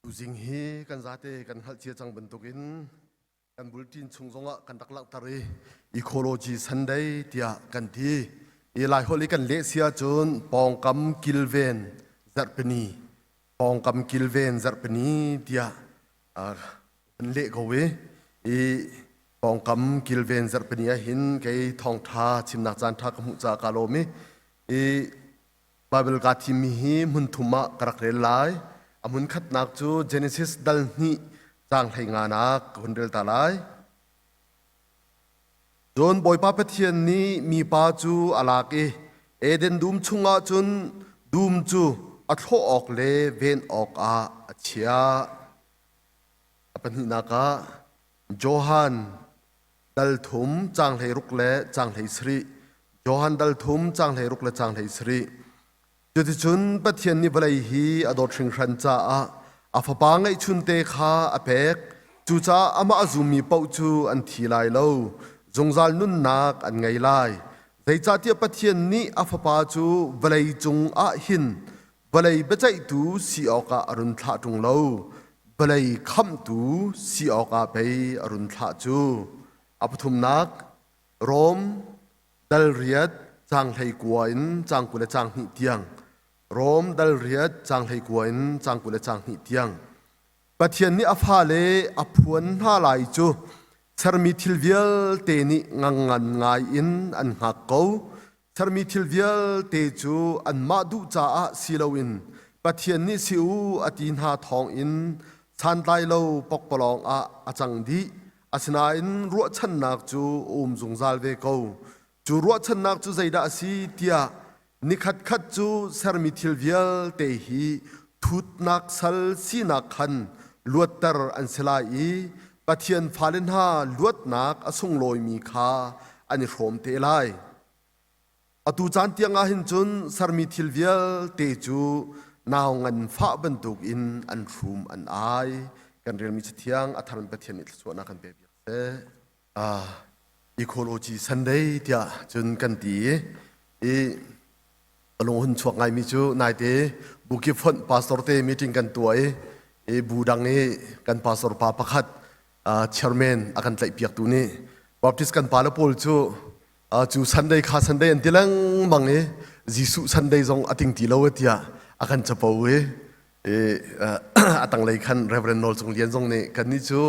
Using he kan zate kan hal chia chang bentukin kan bulletin chungzonga kan taklak tari ecology Sunday tia kan thi ilai holi kan le sia chun pongkam kilven zarpeni pongkam kilven zarpeni tia kan le gowe e pongkam kilven zarpeni a hin kai thong tha chimnak chan tha kamu cha kalomi e Bible ka thimi hi mun thuma karak re lai amun khat nak chu Genesis dal ni chang thai nga nak hundel talai John boy pa pathian ni mi pa chu alak e eden dum chunga chun dum chu atho ok le ven ok a achia apani naka Johan dal thum chang thai ruk le chang thai sri Johan dal thum chang thai ruk le chang thai sri Jadi chun pathian ni balai hi ador thring khan cha a fa pa ngai chun te kha apek chu cha ama azumi pau chu an thi lai lo zongjal nun nak an ngai lai zai cha tia pathian ni a fa pa chu balai chung a hin balai bechai tu si oka arun tha tung lo balai kham tu si oka pe arun tha chu apathum nak rom dal riat chang thai kuain chang kula chang hi tiang Rom dal riat chang thai kuain chang kula chang hi tiang pathian ni afa le aphuan ha lai chu charmi thilvial te ni ngangan ngai in an ngak ko charmi thilvial te chu an ma du cha a siloin pathian ni siu atin ha thong in chan lai lo pok polong a achang di asina in ruwa chan nak chu zungzal ve ko chu ruwa chan nak chu zaida si tia nikhat khat chu sarmi thilvial te hi thut nak sal si nak khan luatar an selai pathian phalen ha luat nak asung loi mi kha ani khom te lai atu chan tianga hin chun sarmi thilvial te chu naw ngan fa bantuk in an thum an ai kan rel mi thiang atharan pathian ni chu na kan pe bi se ecology Sunday tia chun kan ti e Along hun chuak ngai mi chu nai te buki phon pastor te meeting kan tuai e budang e kan pastor pa pakhat chairman akan tlai piak tu ni baptist kan pala pol chu chu Sunday kha Sunday an tilang mang e jisu Sunday jong ating ti lo tia akan chapau e atang lai khan reverend nol jong lian jong ne kan ni chu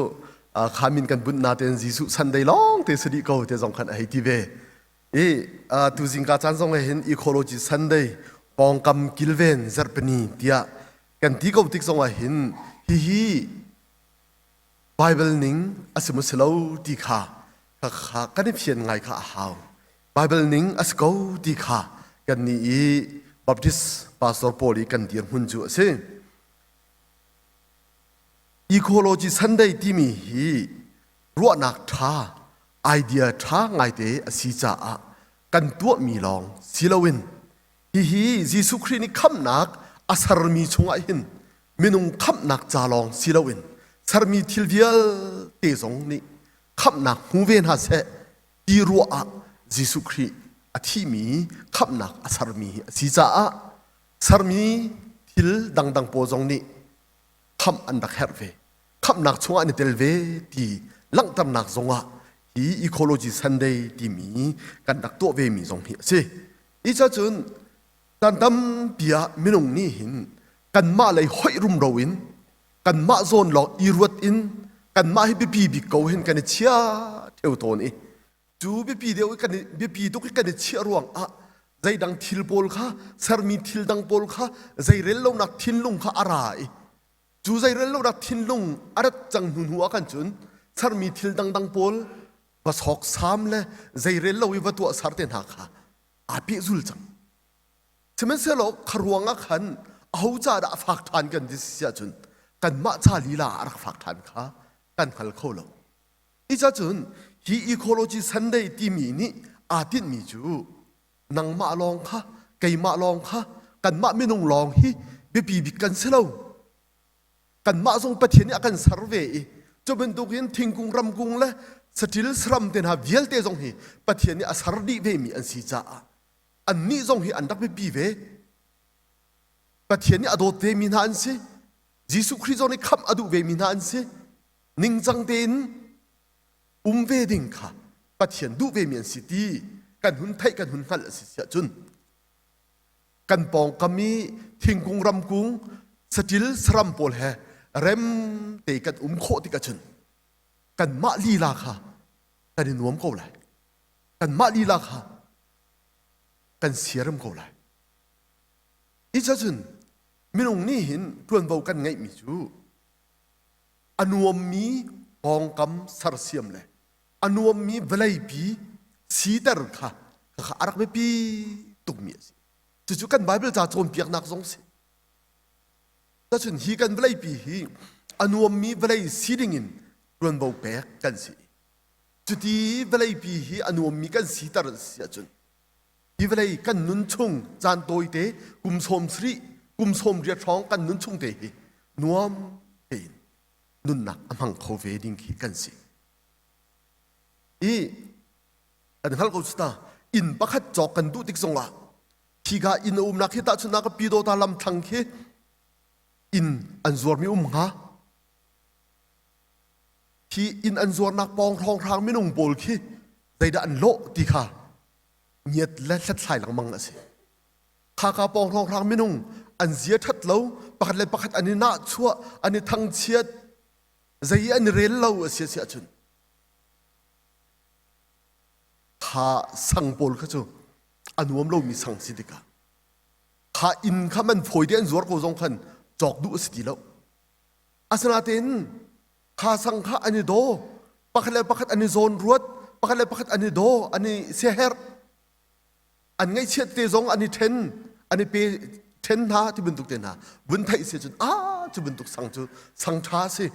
khamin kan bun na ten jisu Sunday long te sidi ko te jong khan ai ti ve tu zingka chan song hin ecology Sunday pongkam kilven zarpani tia kan ti ko tik song hin hi Bible ning asimuslo ti kha kha kan phian ngai kha haw Bible ning asko ti kha kan ni Baptist pastor poli kan dir hun chu se ecology Sunday ti mi hi ruwa nak tha idea tha ngai te asi cha a kan tua mi long silawin hi Jesu Christ ni kham nak asar mi chunga hin minung kham nak cha long silawin sarmi thilvial te zong ni kham nak huven ha se ti ruwa a Jesu Christ athi mi kham nak asar mi asi cha a sarmi thil dang po zong ni kham an dak herve kham nak chunga ni telve ti langtam nak zonga hi ecology Sunday ti mi kan dak to ve mi zong hi se I cha chun tan dam pia minung ni hin kan ma lai hoi rum roin kan ma zon lo I ruat in kan ma hi bi ko hin kan chia theu ton I chu bi deu kan bi to kan chia ruang a zai dang thil pol kha sarmi thil dang pol kha zai rel lo nak thin lung kha arai chu zai rel lo nak thin lung arat chang hun huwa kan chun sarmi thil dang pol Pasok sam le zairel lo iwa tua sarten haka api zul chang Semen selo karuanga khan ahu cha da fak than kan disya chun kan ma cha lila arak fak than kha kan khal kholo Icha chun hi ecology Sunday ti mi ni atin mi chu nang ma long kha kai ma long kha kan ma minung long hi bi kan selo kan ma zong pathian ni akan survey cho ben dukin thingkung ram kung le Satil sram ten ha viel te zong hi pathian ni asar di ve mi an si cha an ni zong hi an dak bi ve pathian ni adot te mi na an si ยิสุคริสต์ในคำอดุเวมินานเสนิงจังเดนเวดิงค่ะปัจเจียนดูเวมีนสิตีกันหุ่นไทยกันหุ่นหัลสิเสียจุนกันปองกามีทิ้งกุงรำกุงสติลสรัมโพลเฮเร็มเตกันโคติกจุนกันมาลีลาค่ะกันนวมเขาเลยกันมาลีลาค่ะกันเสียรมเขาเลยอีจ้าจุนมินงนี่เห็นรวนเบากันไงมิจูอนุวมีปองกำสารเสียมเลยอนุวมีเวลัยปีสีดร์ค่ะข้าอารักไม่ปีตุกมีสิจู่ๆกันไบเบิลจะโจมเปียกนักสงสิแต่จนฮีกันเวลัยปีฮีอนุวมีเวลัยสีดิ่งรวนเบาเปียกกันสิจุดที่เวลัยปีฮีอนุวมีกันสีดร์เสียจนฮีเวลัยกันนุนชงจานโตยเตกุมสมสรีกุมสมเรียดร้องกันนุนชงเตฮีนวมเห็นนุนนักอมังโคเวดิงฮีกันสิอันนั้นเขาสุดท้ายอินปักขัดจอกกันดูติกสงละที่กาอินนักที่ตาชุนักปีโดตาลำทังเคอินอันจวรมีฮะที่อินอันจวรนักปองทองทางไม่นุ่งโบลคีใจด่านโลติค่ะเงียดและสัดสายหลังมังสิข้ากาปองทองทางไม่นุ่งอันเสียทัดเล่าปักขัดเลยปักขัดอันนี้น่าชั่วอันนี้ทั้งเชียดใจอันเรลเล่าเสียจุนข้าสังโพลข้าจูอันวมเรามีสังสิทธิกาข้าอินข้ามันฝอยเดียนจวรกูจงขันจอกดูสติแล้วอาสนะเต็นข้าสังข้าอันนี้โดปักเลยปักอันนี้โซนรวดปักเลยปักอันนี้โดอันนี้เสียเฮร์อันไงเชียดเตจงอันนี้เทนอันนี้เปเทนท่าที่บรรทุกเตนท่าบุญไทยเสียจนจะบรรทุกสังจูสังช้าสิ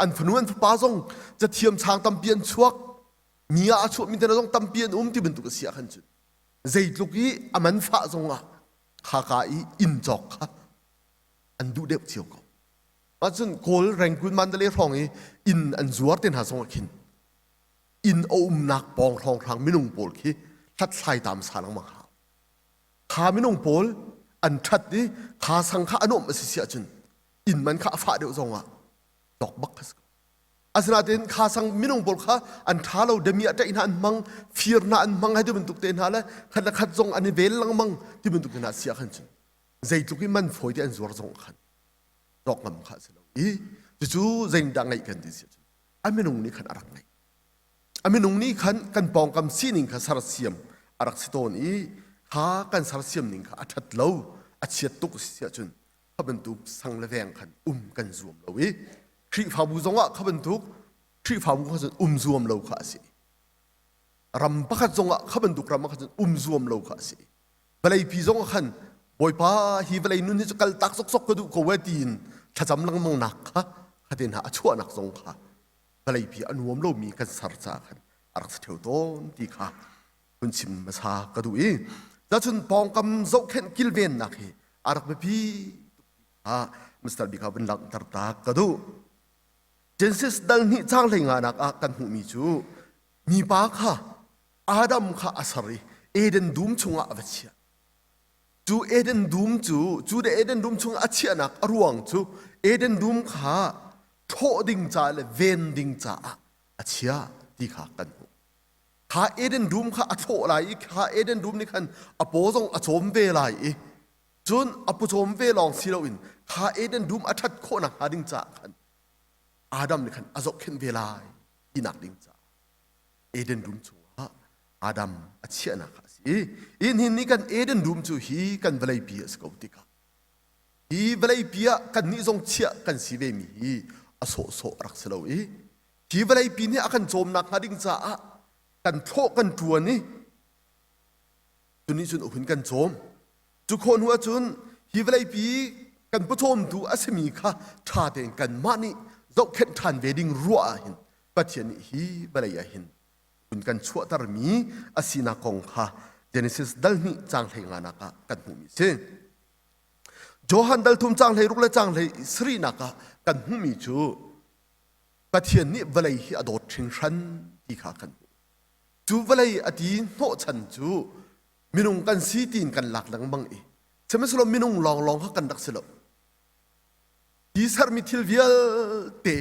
อันฝนวันฟ้าจงจะเทียมช้างตำเปียนชวกมีอาชุมินเตนต้องตำเปียนที่บรรทุกเสียขันจุดใจลุกี้อามันฟ้าจงข้ากายอินจอกค่ะอันดูเด็บเที่ยวก็มาจนโกลแรงกุนมันเดลีทองอินอันจวดเต็นหาจงขินอินนักปองทองทางไม่นุ่งโปลขี้ทัดใส่ตามสารังมังหาข้าไม่นุ่งโปลอันทัดนี้ข้าสังข้าอนุมสิเสียจุนอินมันข้าฟ้าเดียวจงดอกบักสอาสนะเต็นข้าสังมินงบอลข้าอันท้าเราเดมีอะไรอินอันมังฟีร์น่าอันมังให้ดูบรรทุกเต็นหาเลยขัดขัดจงอันนี้เวลลังมังที่บรรทุกเต็นหาเสียขันจุนใจทุกิมันฝอยที่อันจวรจงขันดอกมันข้าเสียแล้วจู่ๆใจดังไงกันดิเสียจุนอันมินงนี่ขันอารักไงอันมินงนี่ขันกันปองกำซีนิงข้าสารเสียมอารักสิโตนี่ข้ากันสารเสียมนิงข้าอัดเล่าอัดเชียตุกเสียจุนข้าบรรทุกสังเลแวงขันกันรวมเราครีฟาบูจงข้าบรรทุกครีฟาบุขจันรวมเราข้าสิรำพักจงข้าบรรทุกรำพักจันรวมเราข้าสิเวลาพี่จงขันบ่อยป้าฮีเวลานุ่นนี่จะกัลตักซกกระดูกเขาเวทีนถ้าจำลังมังนักข้าข้าเดินหาชั่วนักจงข้าเวลาพี่อันรวมเรามีกันสารจาขันอารักษาเที่ยวต้นที่ข้าคุณชิมมาซากระดูกจะจนปองกำจกเข็นกิลเวนนักอารักพี่มิสเตอร์บิคาเป็นหลังตาตากระดูเจนซิสดัลนี่จ้างเลยงานักกันหูมีจูมีปากค่ะอาดัมค่ะอาสรีเอเดนดูมชงอาวัชยาจูเอเดนดูมจูเดเอเดนดูมชงอาเชียนักอรวงจูเอเดนดูมค่ะโทดิงจ่าเลยเวนดิงจ่าอาเชียที่ขากันหูข้าเอเดนดูมค่ะอโทอะไรข้าเอเดนดูมนี่คันอโปซงอโจมเวลัยจนอโปโจมเวลองสิโลอินข้าเอเดนดูมอัฐโคนักหาดิงจ่าคันอาดัมนี่ขันอาจจะเข็นเวลาอินักดิ้งจ้าเอเดนรุมชัวอาดัมอาเชียนักสิอินหินนี่กันเอเดนรุมชัวฮีกันเวลัยปีสกอติกาฮีเวลัยปีกันนี่ทรงเชียกันสิเวมีฮีอโศรักสลาวฮีเวลัยปีนี่อากันโจมนักหาดิ้งจ้ากันโทกันตัวนี่จุนนี้จุนอุปนกันโจมจุคนหัวจุนฮีเวลัยปีกันผู้ชมดูอาเซมีค่ะชาเดงกันมานี่เราเข็นทันเวดิ้งรัวหินปัจจัยนี้ฮีบลายหินคุณกันชั่วตรมีอาศินักองค่ะเจเนซิสดัลนี่จางเลยงานักกันหูมิเซโจฮันดัลทุมจางเลยรุกและจางเลยสรีนักกันหูมิจูปัจจัยนี้บลายฮีอดอดชิงชันที่ขากันจูบลายอดีโนชันจูมินุงกันซีตีนกันหลักหลังบังจะไม่สลบมินุงลองเขากันดักสลบ hi sar mi thil vial te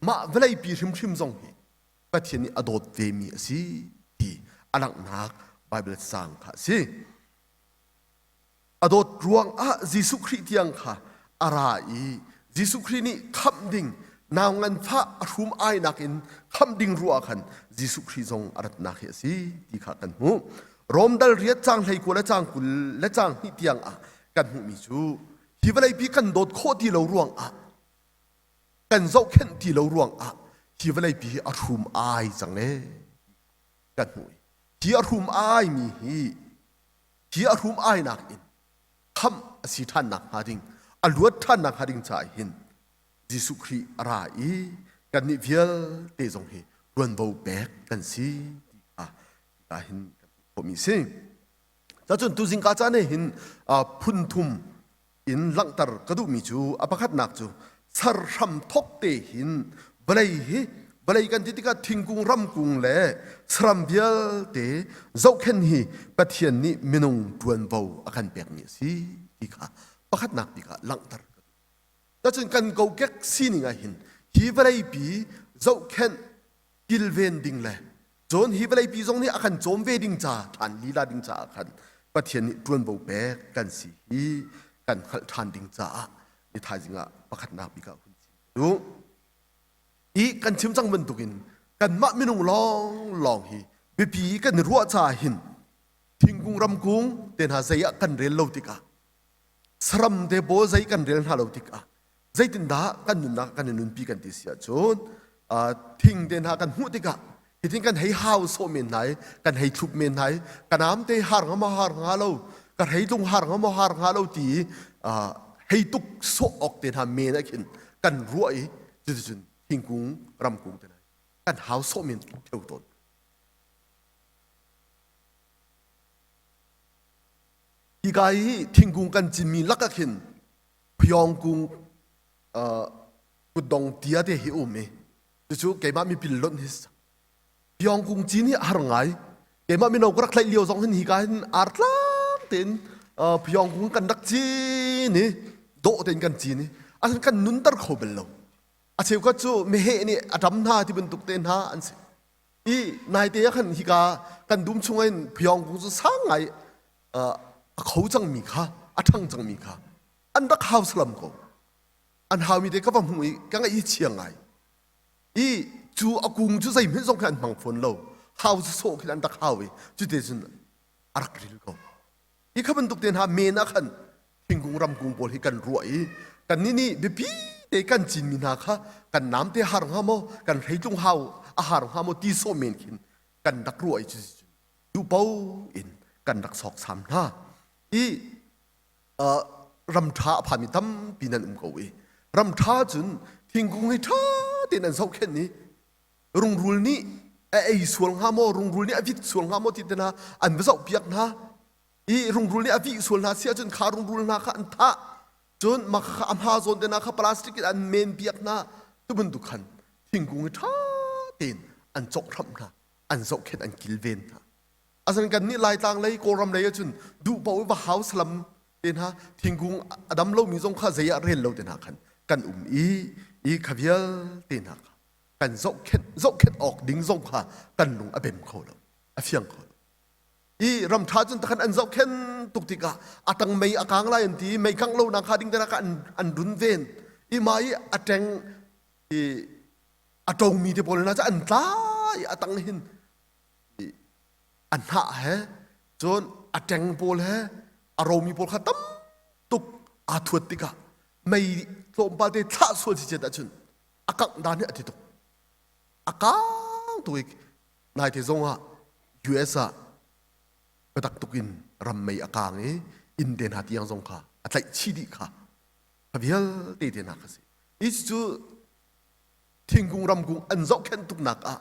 ma velai pi hrim zong hi pathian ni adot ve mi si ti anak nak bible sang kha si adot ruang a jisu khri tiang kha ara i jisu khri ni kham ding naw ngan pha arum ai nakin kham ding ruwa khan jisu khri zong arat na he si ti kha kan mu rom dal ria chang hlei ko la chang kul la chang hi tiang a kan mu mi chu hi velai pi kan dot kho ti lo ruang a kan zau khen ti lo ruang a hi velai pi arum ai chang le kan mu hi arum ai mi hi arum ai nak in kham asi than nak ha ding aluat than nak ha ding cha hin jisu khri ara i kan ni vial te zong hi run bo back kan si a hin ko mi se ta chun tu jing ka cha ne hin phun thum in langtar kadu mi chu apakhat nak chu sar ram thok te hin balai kan ti ka thingkung ram kung le sram bial te zau khen hi pathian ni minung tuan bo akan pek ni si ti kha pakhat nak ti ka langtar ta chun kan go kek si ni nga hin hi balai pi zau khen kilven ding le zon hi balai pi zong ni akan zom ve ding cha than lila ding cha akan pathian ni tuan bo pek kan si hi kan khal than ding cha ni thai jinga pakhat nak bi ka hun si du i kan chim chang ban tukin kan ma minung long hi bi pi kan ruwa cha hin thingkung ram kung ten ha zaya kan rel lo tika sram de bo zai kan rel ha lo tika zai tin da kan nun na kan nun pi kan ti sia chon thing den ha kan hu tika hi tin kan hei hau so men nai kan hei thup men nai kan am te har nga lo kan hei tung har nga lo ti hei tuk so ok ten ha men a kin kan ruai chun thingkung ram kung te nai kan hau so men theu ton hi gai thingkung kan chin mi laka khin pyong kung kudong tia de hi ume chu ke ma mi pil lon his pyong kung chin hi har ngai ke ma mi no krak lai liao zong hin hi gai ar tlang ten pyong kung kan dak chi ni do ten kan chi ni an kan nun tar kho bel lo a cheu ka chu me he ni adam na ti bun tuk ten ha an se i nai te khan hi ka kan dum chungain pyong kung chu sang ngai khâu chang mi kha athang chang mi kha an dak house lam ko an how mi de ka pam hui ka ngai chiang ngai i chu akung chu sai men song khan mang phon lo house so khan an dak hawi chu te chun arak ril ko i khaban tuk ten ha me na khan thingkung ram kung pol hi kan ruai kan ni be pi te kan chin mi na kha kan nam te har nga mo kan rei tung hau a har nga mo ti so men khin kan dak ruai chu du pau in kan dak sok sam na i ram tha phami tam pinan ko we ram tha chun thingkung hi tha ten an sok khen ni rung rul ni ai sual nga mo rung rul ni avit sual nga mo ti tena an ba sok piak na i rung rul ni avi sual na sia chun kha rung rul na kha an tha chun ma kha am ha zon tena kha plastic an men piak na tu bun du khan thingkung hi tha ten an chok ram na an sok khen an kilven na asan kan ni lai tang lai ko ram lai chun du pa wa house lam ten ha thingkung adam lo mi zong kha zaya rel lo ten ha khan kan i khavial ten ha kan zok khet ok ding zong kha kan lung abem kho lo a fiang kho i ram tha chun takhan an zok khen tuk tika atang mei akang lai an ti mei kang lo na kha ding ten ha an run ven i mai ateng i atong mi te pol na cha an tai atang hin an ha he chon ateng pol he aromi pol khatam tuk athuat tika mai tlom pa te tha so chi ta chun akak dan ni ati tuk akang tuik nai te zonga us a patak tukin ram mai akang e inden hat yang zong kha atlai chi di kha abial te te na khase is chu thingkung ram kung an zok khen tuk nak a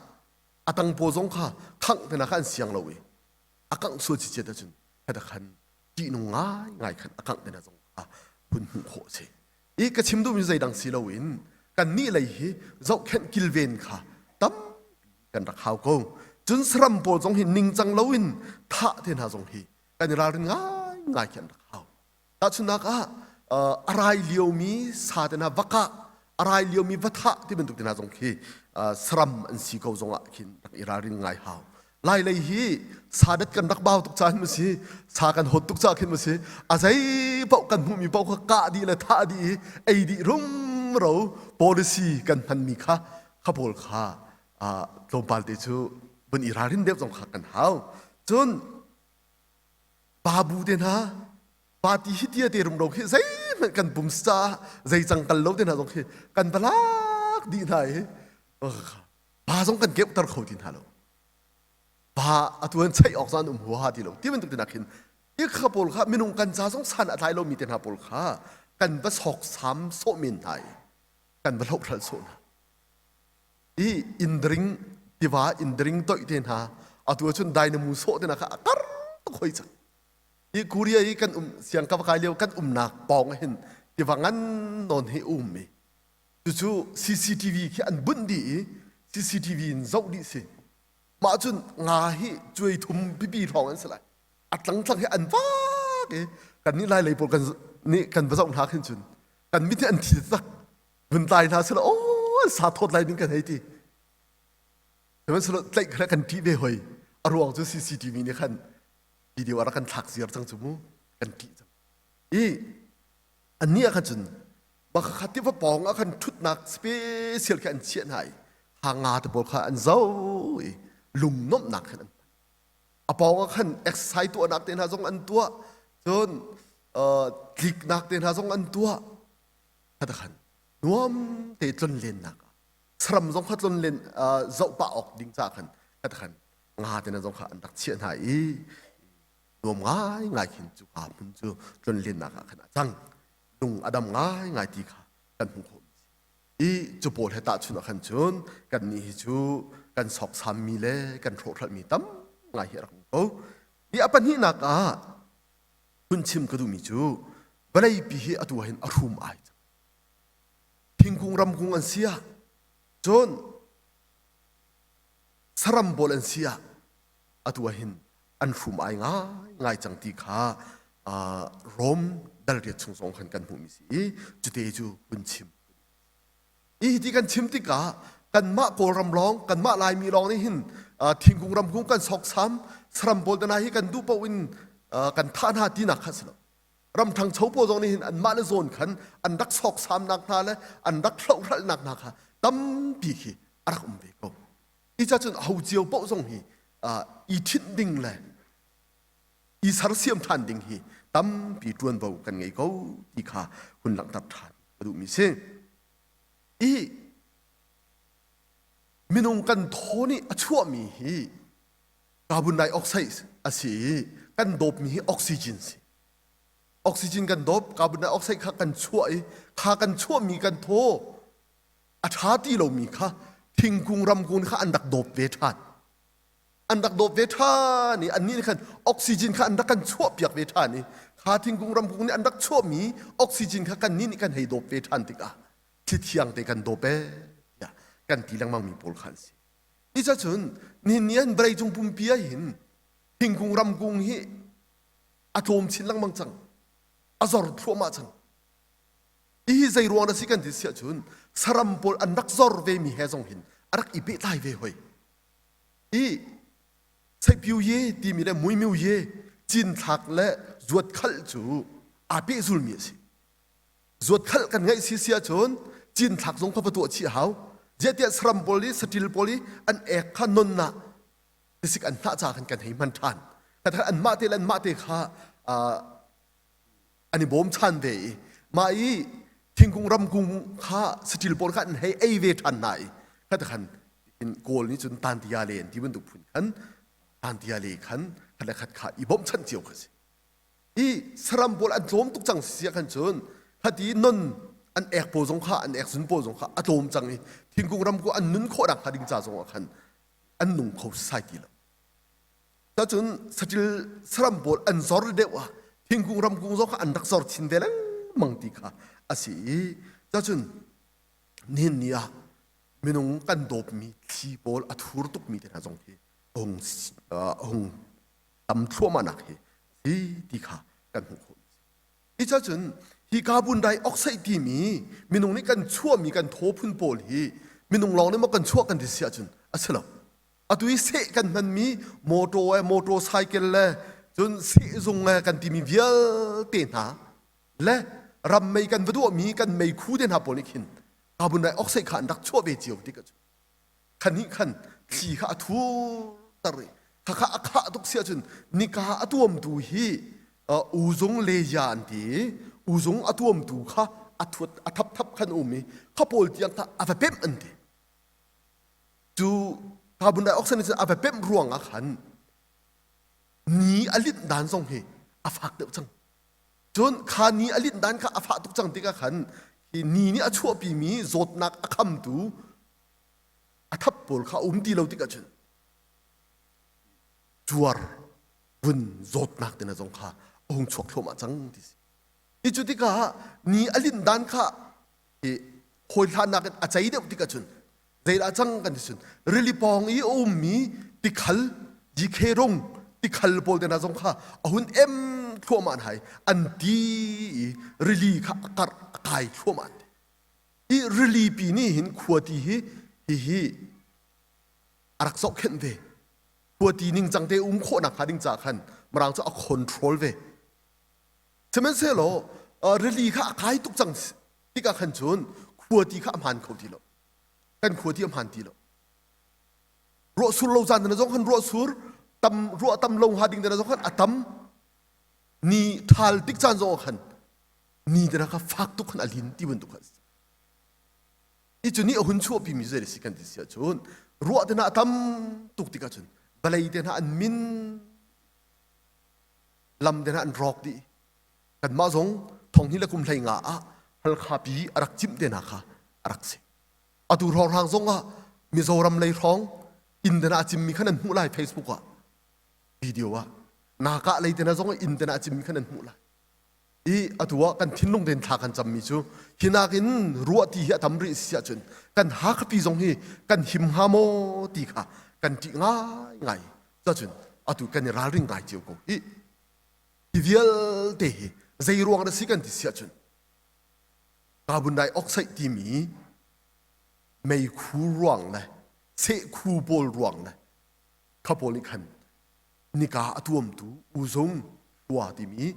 atang po zong kha khang te na khan siang lo we akang so chi che ta chun ta khan ji nu ngai khan akang te na zong a hun hu kho che i ka chim du mi zai dang si lo win kan ni lai hi zok khen kilven kha tam kan rak hau ko chun sram po zong hi ning chang lo win tha te na zong hi kan ra rin ngai khan rak hau ta chun na ka อะไรเลียวมีสาดนะวักะอะไรเลียวมีวัฏะที่เป็นตุกตินาจงคีสรัมอันสีเขาจงอ่ะคินรักอิรารินไงฮาวไล่เลยฮีสาดัดกันรักบ่าวตุกจานมันสิสากันหดตุกจาคินมันสิอาศัยเป่ากันหูมีเป่าก็กะดีละท่าดีไอดีรุ่มเรา policy กันพันมีค่ะข้าพลค่ะลมปาลเตจูบนอิรารินเดียบจงขักกันฮาวจนบาบูเดนะปาติฮิตเตียเตรุมเราคือใจมันกันบุมซาใจจังกันเลวเดนะจงคือกันบลักดีไหนบาจงกันเก็บตะเขาดินฮาโลบาอัตวันใช้ออกซานหัวหาดีโลที่มันตุกตินักหินอีกข้าพลค่ะมินุงกันจ้าสงสารอะไรเรามีเตนะพลค่ะกันบะสอกสามโซมินไทยกันบะลบรัลโซนะอีอินดริงที่ว่าอินดริงตัวอีเดนะอัตวันชนได้นมูโซเดนะค่ะกัรตุคอยจังอีกูเรียอีกันเสียงกับกายเลียวกันนักปองเห็นที่ว่างั้นนอนให้มีจู่ๆ CCTV ที่อันบุญดี CCTV นเจ้าดีสิมาจนงาให้ช่วยทุ่มพี่ๆท้องอันสลายอัดหลังให้อันฟ้ากันนี่ไล่เลยปนกันนี่กันประสบหาขึ้นจนกันมิที่อันที่สักบนตายนาสละโอ้สาธดไล่นึงกันให้ดีแต่มันสละไล่กันที่เวหอยอารมณ์จู่ CCTV นี่ขันวิดีโออะไรกันทักเสียจังจมูกกันที่จังอันนี้กันจนบางครั้งที่ว่าปองกันทุดนักสเปเชียลกันเชียนให้หางาตะบอกค่ะอันเจ้าลุงน้มหนักขนาดปองกันเอ็กไซต์ตัวนักเต็นหาจงอันตัวจนคลิกนักเต็นหาจงอันตัวขนาดขันนวมเตจนเล่นนักสรำจงขัดจนเล่นเจ้าป่าออกดิ้งจากขันขนาดขันงาเต็นหาจงขันนักเชียนให้รวมง่ายหินจุกามุนจูจนเลียนนักขนาดจังลุงอดัมง่ายตีขากันหุ่นคมจูโปลให้ตาชุนขันจนกันนี่จูกันสอกสามมีเล่กันโทรมีตั้มง่ายเหี้ยรังโอ้อปันนี้นักคุณชิมกระดูมีจูบลายปีเหอตัวเห็นอารมณ์ไอพิงกุงรำกุงอันเสียจนสรัมโบลอันเสียอตัวเห็นอันฟุมไอง่ายจังตีขารมดัลเรียชงสงขันกันหูมิสิจุดเดจูคุณชิมที่กันชิมติกากันมาโกรำร้องกันมาลายมีร้องนี่หินทิ้งกุงรำกุงกันสอกซ้ำสรัมโบลตนาให้กันดูปวินกันท่านาที่นักขัสละรำทางเฉาโปจงนี่หินอันมาเลโซนขันอันรักสอกซ้ำนักนาและอันรักเล่ารักนักนาค่ะตั้มปีขีอารักเบโกจะจนเอาเจียวโปจงฮีอีทิดดิ่งเลยอีสารเสียมทันดิ่งฮีตั้มปีจวนเบากันไงเขาที่ขาคุณหลังตับทานมาดูมิเซมินุงกันโทนี่ชั่วมีฮีคาร์บอนไดออกไซด์อาศัยกันโดบมีออกซิเจนสิออกซิเจนกันโดบคาร์บอนไดออกไซด์ข้ากันช่วยข้ากันชั่วมีกันโทอาชาติเรามีค่ะทิ้งกุงรำกุงข้าอันดักโดบเวทานอันดักโดบเวทานี่อันนี้นี่คันออกซิเจนข้าอันดักกันชั่วเปียกเวทานี่ข้าทิ้งกุงรำกุงนี่อันดักชั่วมีออกซิเจนข้ากันนี่กันให้โดบเวทานติกาที่เที่ยงแต่กันโดบเปกันทีหลังมังมีโพลขันสินี่จะจนนี่อันบริจงปุ่มเปียหินทิ้งกุงรำกุงฮีอะโตมชิ้นหลังมังจังอาจารย์ทั่วมาจังใจรวงนั่นสิกันที่เสียจนสรัมโพลอันดักจอร์เวมีเฮซงหินอันดักอีเปตายเวหอยใช้ผิวเย่ที่มีแต่มวยมิวเย่จินทักและจวดขัลจูอาเปซุลมีสิจวดขัลกันไงสิเสียจนจินทักสงข้าพตัวชี้หาวเจติสรัมโพลีสติลโพลีอันเอกขนนนะที่สิกันท่าจากกันให้มันทันแต่ถ้าอันมาเตลันมาเตข้าอันนี้บ่มทันเวมาทิ้งกุงรำกุงข้าสติลโพลข้าอันให้ไอเวทันไหนถ้าแต่ขันโกลนี้จนตันติยาเลนที่มันถูกพูดขันตันติยาเลขันขันและขัดขาอีบ่มชันเจียวกันสิสรัมโพลอันโจมตุกจังเสียกันจนฮัดีนนอันเอกโพสงข้าอันเอกสุนโพสงข้าอโตมจังนี่ทิ้งกุงรำกุงอันนุนโคดังขัดิงจ่าสงขันอันนุ่งเขาใส่ดีละแต่จนสติลสรัมโพลอันซอร์เดวะทิ้งกุงรำกุงสงข้าอันรักซอร์ชินเดลังมังติข้าอาศัยแต่จนนี่เนี่ยมินุงกันโดบมีที่โพลอัดหูตุกมีแต่ละจงที่องตำทั่วมานักที่ที่ข้ากันหูคนอีเจ้าจน ฮีคาร์บอนไดออกไซด์ที่มีนงนี่กันชั่วมีกันโทพุนโปลฮีมีนงลองนี่มากันชั่วกันดิเสียจุนอัศลอตุยเสกันมันมีโมโตไซค์เลยจนเสจงกันที่มีเวียเตนะและรำไม่กันวัตถุมีกันไม่คู่เดนหาโปนิคินคาร์บอนไดออกไซด์ขันดักชั่วเบจิโอติกันจุนขันนี้ขันที่ข้าทูตระข้าข้าตุกเสียจุนนิกาอตัวมดูฮีอูจงเลยยานทีอูจงอตัวมดูข้าทับขันอุมีข้าโพลที่ยังท่าอาเพ็มอันทีจูคาร์บอนไดออกไซด์นี่อาเพ็มรวงอ่ะขันนี้อลิดดานทรงเฮอาฟักเดือดจังจนขานี้อลิดดานข้าอาฟักตุกจังติกะขันที่นี่ชั่วปีมีโจดนักคำดูอาทับโพลข้าตีเราติกะจันจวร์วุ่นโจดนักเดนจงข้าองชวกโลมาจังดิสิอีจุดที่ข้านี่อลินดานข้าที่คอยทานักอาใจเดียวติกะจุนใจละจังกันดิสุนเรลิปองอีอมมีติขัลยิเครงติขัลโพลเดนจงข้าหุ่นโลมาให้อันดีเรลีข้ากัดไก่โลมาอีเรลีปีนี้เห็นขวดที่ฮีรักษาเข็นเวขวดที่นิ่งจังเตโคนักหาดิ่งจากขันมารังจะเอาคอนโทรลเวใช่ไหมเสโลเรลีข้าขายตุกจังที่กาขันชนขวดที่ข้ามันเขาทีโลกันขวดที่มันทีโลรัวสุรเราจันทร์นะจงขันรัวสุรรัวตำลงหาดิ่งนะจงขันอัตมนี่ทัลติกจันจงขันนี่เดี๋ยวข้าฟักตุกขันอลินที่บนตุกขันอีจุนี้หุ่นชั่วปีมิเซริสิกันที่เสียชนรัวเดนะอัตมตุกติกาชนบลายเดนะอันมินลำเดนะอันรอกดีกันมาจงทองนี้ละกุมไหลงาฮัลคาปีรักจิมเดนะค่ะรักเสอดูรองทางจงมีโซรัมเลยท้องอินเดนะจิมมีขนาดหูไลเฟซบุ๊กวิดีโอนากะเลยเดนะจงอินเดนะจิมมีขนาดหูไลอีอตัวกันทิ้งลงเดินทางกันจำมีจูฮินากินรัวที่ทำริเสียจนกันฮักปีจงฮีกันหิมฮาโมตีค่ะกันที่ง่ายง่ายจะจนอตัวกันราริงง่ายเจียวกูอีที่เวลเตะใจรวงได้สิกันที่เสียจนคาร์บอนไดออกไซด์ที่มีไม่คู่รวงเลยเสกคู่บอลรวงเลยข้าพอลิขันนิกาอตัวมตูอุซงชัวที่มี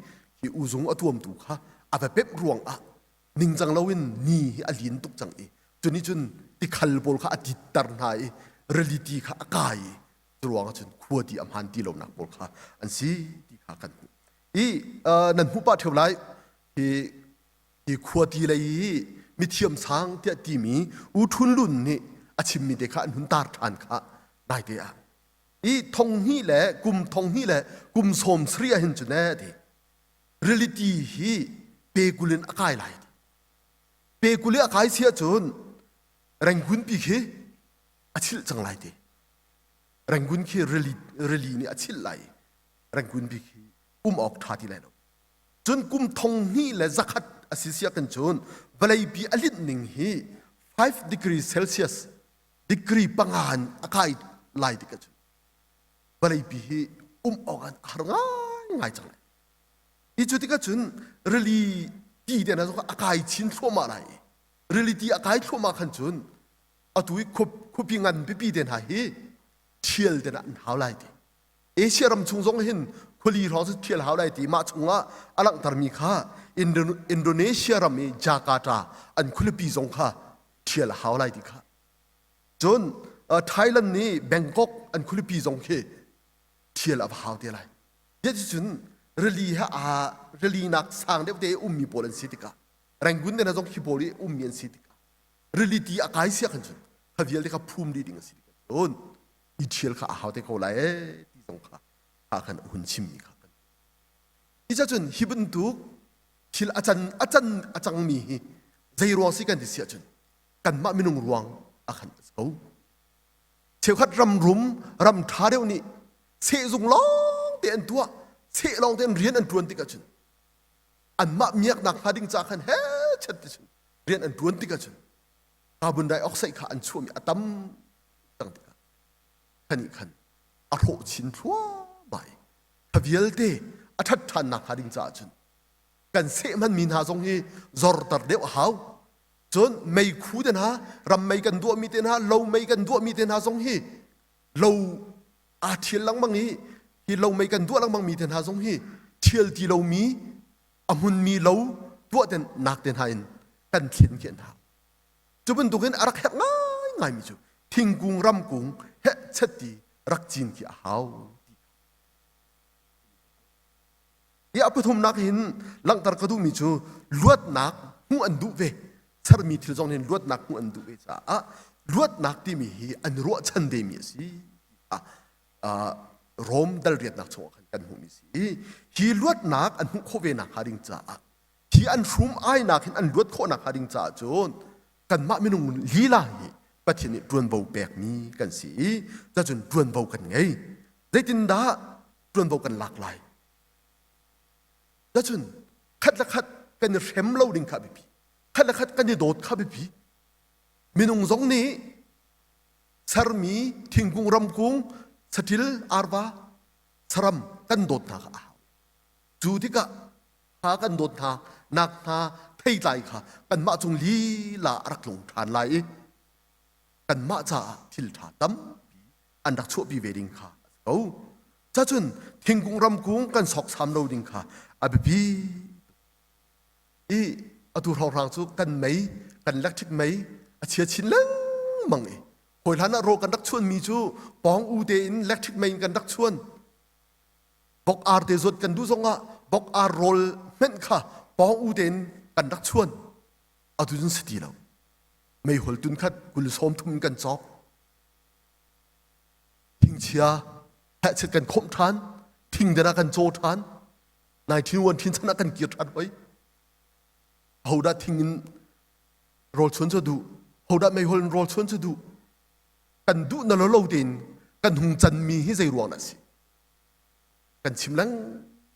ที่อุจงอตัวมตุค่ะอาไปเป็บรวงนิ่งจังเลวินนี่อลินตุกจังจนนี้จนที่ขัลบอลค่ะอดิตตร์นายเรลิตีค่ะอากายจรวงจนขวดที่อำหันที่เราหนักบอลค่ะอันซีที่ขากันนั่นผู้ป้าเท่าไรที่ขวดที่เลยมีเทียมช้างที่มีอุทุนลุนนี่อาชิมมีเด็กค่ะอันหุ่นตาทานค่ะได้เดียทงนี่แหละกลุ่มทงนี่แหละกลุ่มสมเสียเห็นจุดแน่ดีเรลิตี้ฮีเปกุลินอากายไหลเปกุลินอากายเสียจนแรงกุนปีคีอาชิลจังไหลดีแรงกุนคีเรลีนี่อาชิลไหลแรงกุนปีคีออกท่าที่ไหลลงจนกุมทงนี่และจักรอาศิเสียกันจนเวลาปีอลิดหนึ่งฮี5 degrees Celsius ดีกรีปังหันอากายไหลดีกันจนเวลาปีฮีออกกันหาง่ายจังเลยอีจุดที่ก็จุนเรลีตีเดนะจงอากายชินทั่วมาไรเรลีตีอากายทั่วมาขันจุนอาตุยคุบพิงันปีเดนะฮีเทียลเดนะหาวไรดีเอเชียรำชงจงเห็นคนลีร้องเทียลหาวไรดีมาชงอลังตารมีค่ะอินโดนีเซียรำมีจาการ์ตาอันคุลปีจงค่ะเทียลหาวไรดีค่ะจนไทยแลนด์นี่แบงกอกอันคุลปีจงเคเทียลหาวเดียไรเยอะจุนเรลีเรลีนักสร้างเด็กมีโพลันสิติกาแรงกุนเดนะจงฮิโพลีมีนสิติกาเรลีตีอากายเสียกันจนข้าเวลเด็กพุ่มดีดิ่งสิติกาโดนอีเชียลข้าหาวเด็กเขาไล่ที่จงข้ากันหุ่นชิมมีข้ากันอีจ้าจนฮิบันตุกทิลอาจารย์มีใจรวงสิกันที่เสียจนกันมาไม่นุ่งรวงอาขันเขาเชี่ยวขัดรำรุมรำท้าเดียวนี้เสียจงล้อเตียนตัวเสียลองเต้นเรียนอันตรวนติกาจุนอันมาเมียกนักหาดิ่งจากขันเฮ้ชัดติจุนเรียนอันตรวนติกาจุนคาร์บอนไดออกไซด์ข้าอันชั่วมีอะตอมตั้งติกาขันอีขันอารมณ์ชินทั่วไปขวิลเตอทัดทันนักหาดิ่งจากจุน กันเสมันมีนาทรงฮีจอร์ตัดเดียวหาวจนไม่คู่เดนฮารำไม่กันตัวมีเดนฮาเราไม่กันตัวมีเดนฮาทรงฮีเราอาเทียนลังบางนี้ที่เราไม่กันตัวลังบางมีเดนฮาทรงฮีเทียลที่เรามีอมุนมีเราตัวเดนนักเดนฮาอินกันเขียนเขียนหาจุบันตุกันอารักแหง่ายง่ายมิจูทิ้งกุงรำกุงเฮเชตีรักจีนที่หาวอีอัปทุมนักหินหลังตรกดูมิจูลวดนักหูอันดุเวสารมีที่จงเห็นลวดนักหูอันดุเวจ้าลวดนักที่มีอันรัวชันเดมีสิโรมดัลเรียดนักชงกันหูมีสิฮีลวดนักอันหูโคเวนักหาดิงจ้าฮีอันชุมไอนักหินอันลวดโคนักหาดิงจ้าจนกันมาไม่นุ่งลีลาฮีปัจจุบันดวนเบาแบกมีกันสิจะจนดวนเบากันไงได้ตินดาดวนเบากันหลากหลายแล้วจนคัดละคัดกันเร็มเล่าดิ่งข้าบีคัดละคัดกันโดดข้าบีมินุงสงนี้สารมีทิ้งกุงรำกุงสติลอาร์วาสรำกันโดดนักอ้าวจูดิกะหากันโดดนักเทใจค่ะกันมาจงลีลารักลงทานไหลกันมาจ่าทิลถาตั้มอันดักชั่วบีเวดิงค่ะเอาจ้าจนทิ้งกุงรำกุงกันสอกสามเราดิ่งค่ะอาบีอีอดูรองสุกันไหมกันลักทิกไหมเชียชินลังมังเอหอยหลานโรกันดักชวนมีจูปองอูเดนลักทิกไหมกันดักชวนบอกอาร์เดซดกันดูทรงอ่ะบอกอาร์โรลเม่นค่ะปองอูเดนกันดักชวนเอาดูจนสติเราไม่หลตุนคัดกุลสมทุมกันจอบทิ้งเชียแหะเชกันคมทานทิ้งเดนักันโจทานนายทิ้งวันทิ้งชนะกันเกียรติทันไว้เขาได้ทิ้งโรลชวนจะดูเขาได้ไม่หลโรลชวนจะดูกันดูนั่นเราเด่นกันหงจันมีให้ใจรวงนั่นสิกันชิมลัง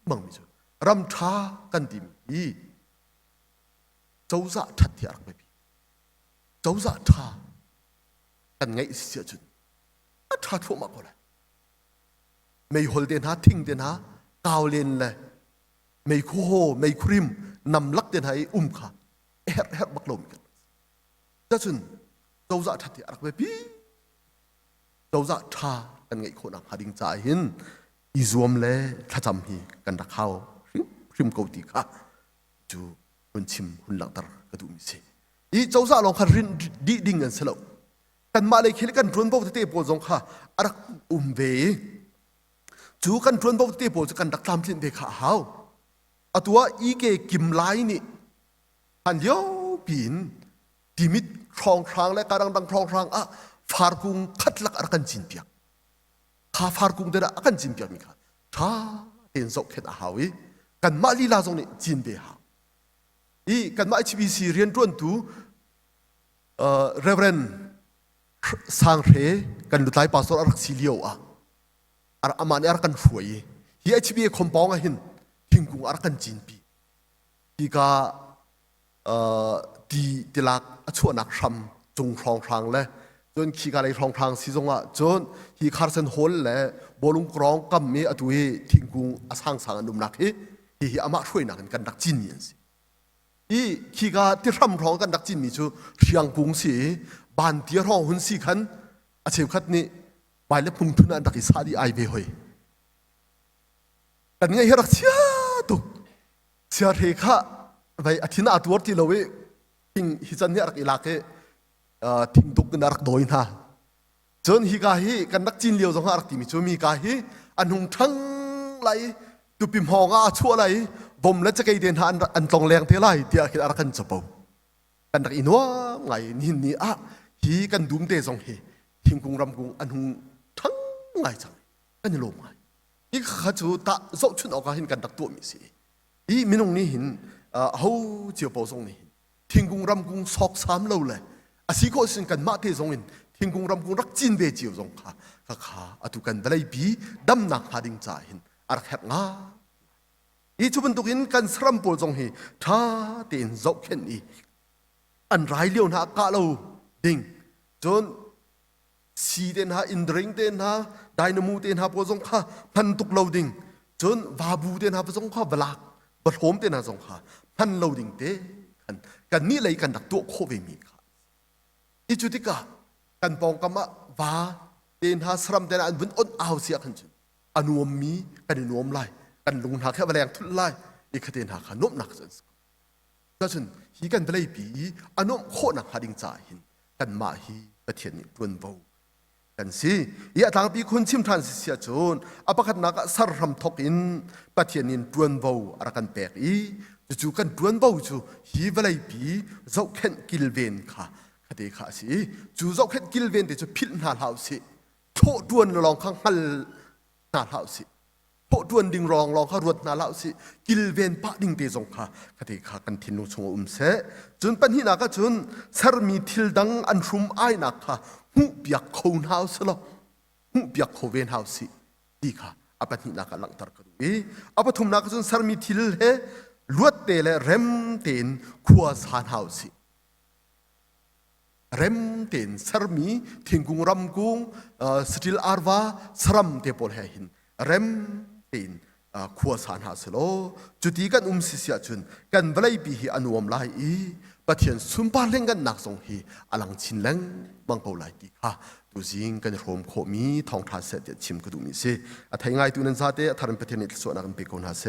มังมิจูรำท้ากันดิมีเจ้าจะทัดที่รักไม่พีเจ้าจะท้ากันไงเสียจุนท้าทั่วมากเลยไม่หลเด่นหาทิ้งเด่นหากาวเลนเลยไม่คู่โฮไม่คริมนำลักเด่นหาค่ะเฮ็ดบักลมกันจะจุนเจ้าจะทัดที่รักไม่พีเจ้าจะท้ากันไงคนอ่ะหาดิ่งใจหินอีซวมเล่ถ้าจำฮีกันรักเขาริมเกาตีค่ะจูหุ่นชิมหุ่นหลังตรกระดูมิเซอีเจ้าสาวลองขัดรินดีดิ่งกันเสลวกันมาเลยคิดกันทวนบอกที่เตปโปจงค่ะอารักเวจูกันทวนบอกที่เตปโปจะกันรักตามที่เด็กข้าเฮาอัตัวอีเกกิมไลนี่หันเดียวปีนดิมิตครองครางและการดังครองครางฟาร์กุงคัดลักอากันจินเปียกข้าฟาร์กุงเดระอากันจินเปียกมีค่ะท้าเห็นสกเข็ดหาวิกันมาลีลาตรงนี้จินเบียร์อีกันมา HBC เรียนร่วนตูเรเวนสังเรกันลุตไลปาสอรักซิเลียวอามันอารักันช่วยฮี HBA คอมปองหินทิ้งกุงอารักันจินปีฮีกาดีลักชวนนักช้ำจงครองครางเลยจนขี้กาเลยครองครางสิจงจนฮีคาร์เซนโฮลเลยบอลุงกรองกัมมีอตุยทิ้งกุงอาสังสังนุมนักฮีอามาช่วยนักกันดักจินยันสิอีขี้กาที่รำร้องกันดักจินมีจูเชียงปุงสีบานเตียร้องหุ่นสีขันอาเชฟขัดนี่ไปเล็บพุงทุนันดักอิสาดีไอเบหอยกันไงเฮรักเชียตุเชียเรข้าไปอาทิตย์หน้าตัวที่เราเวทิ้งฮิจันเนี่ยรักอิลาเกทิ้งตุกกันรักโดยนะจนฮีกาฮีกันดักจินเลียวจงหารักที่มีจูมีกาฮีอันหงทั้งไหลตุปิมหองชั่วไหลบ่มและจะไกเดินหาอันตรงแรงเท่าไรเดียคิดอะไรกันจะเป่ากันดักอินว่าไงนี่ฮีกันดุมเตะสองเฮทิ้งกุงรำกุงอันหงทั้งไงจังกันนี่ลมไงอีข้าจูตาโซชุนออกเห็นกันดักตัวมีสิอีมินงนี่เห็นเขาเจียวเป่าทรงนี่ทิ้งกุงรำกุงสอกสามเราเลยอาศัยก็สิ่งกันมาเตะทรงอินทิ้งกุงรำกุงรักจินเบเจียวทรงข้าอตุกันได้บีดำหนักหาดิ่งจ่าเห็นอารักแหบงาอีชุบนตุกินกันสรัมปูจงฮีท่าเตียนจกเข็นอีอันไรเลี้ยวหน้ากาเราดิ่งจนสีเดนหาอินดริงเดนหาไดนามูเดนหาปูจงข้าพันตุกเราดิ่งจนวาบูเดนหาปูจงข้าบลัก บัดโฮมเตนะสงค่ะพันโลดิ่งเตกันนี่เลยกันดักตัวโคเวมีค่ะอีจุติกากันปองกามะวาเดินหาสรัมเตนะอันบุญอ้นเอาเสียกันจุนอนุมมีกันนวมไล่กันลงหาแค่แมลงทุลไล่อีกเดินหาขนมหนักจนก็จนฮีกันเปลยปีอนุมโคหนักหาดิ่งจ่าหินกันมาฮีประเทศนี้ปวนเบากันสิยะทางปีคุณชิมทานเสียจนอปะคัดนักสารรำทกินประเทศนี้ปวนเบาอะไรกันแปลกจู่กันปวนเบาจู่ฮีเวลัยปีเจ้าเข็นกิลเวนค่ะคดีข้าสิจู่เจ้าเข็นกิลเวนเดี๋ยวจะพิลนาลาวสิโชดวนลองข้างหัลนาลาวสิโชดวนดิ่งรองลองข้ารวดนาลาวสิกิลเวนปะดิ่งเตจงค่ะคดีข้ากันทินุชงเสจนปัญหานักจนสารมีทิลดังอันรุมไอนักค่ะหูเบียกโคนเฮาส์ละหูเบียกโคเวนเฮาส์ดีค่ะอาปัญหานักหลังตรกดูอาปทุมนักจนสารมีทิลเฮลวดเตเลเรมเตนขวาสานเฮาส์เรมเตนสารมีทิ้งกุงรำกุงสติลอาร์วาสรัมเตปอลเฮหินเรมเตนขวาสานเฮาส์โลจุดที่กันสิเสียจนกันเวลาปีฮีอนุวมไลปะเทียนสุนปาเล่งกันนักสงฮีอลังชินเล่งบังเกาไลดีค่ะดูจิงกันโรมโคมีทองทัศเสดชิมกุดูมิเซอะไทยง่ายตัวนั้นซาเตะทารันปะเทียนอิสโซนักเป็นเปกอนฮาเซ